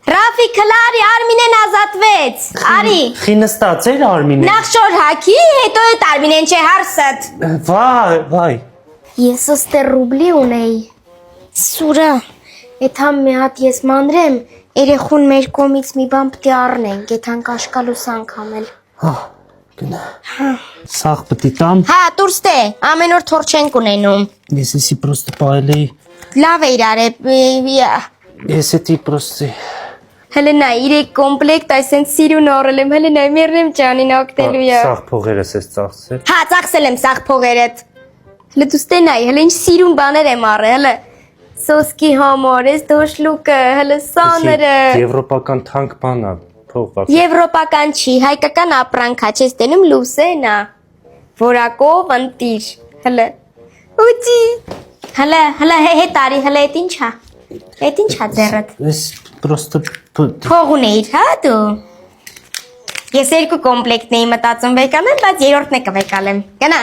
Ռաֆիկ հլարի Արմինեն ազատվեց։ Արի։ Խինստած էր Արմինեն։ Նախ շոր հակի, հետո էդ Արմինեն չէ հարսդ։ Վայ։ Ես ըստե ռուբլի ունեի։ Սուրա, էդ համ մի հատ ես մանրեմ, երեխուն մեր կոմից մի բան պտի առնենք, էդ հան կաշկալուս անգամել։ Հա, գնա։ Սաղ պտի տամ։ Հա, դուրս տե, ամեն օր թոր չենք ունենում։ Ես էսի պրոստը պայելի։ Լավ է իրար է, Ես էտի պրոստի։ հլը նայ, իրեք կոմպլեկտ այսեն սիրուն առել եմ, հլը նայ, մերնեմ ճանին ակտելու յա։ Սաղ փողերս ես ծաղսել։ Հա, ծախսել եմ սաղ փողերդ։ Հլը դուստե նայ, հլը ինչ սիրուն բաներ եմ առել, հլը սոսկի համար, ես դոշլուկը, հլը սաները։ Եվրոպական թանկ բան է, փողված։ Եվրոպական չի, հայկական ապրանքա, չես տենում լուսեն է, որակով ընտիր, հլը, ուծի, հլը հետ արի, հլը էտ ինչ հա ձերըտ, Ես պրոստը փողուն էիր, հա դու, ես երկու կոմպլեկտն էի մտածում վեկալեմ, բայց երորդն է կվեկալեմ, գնա։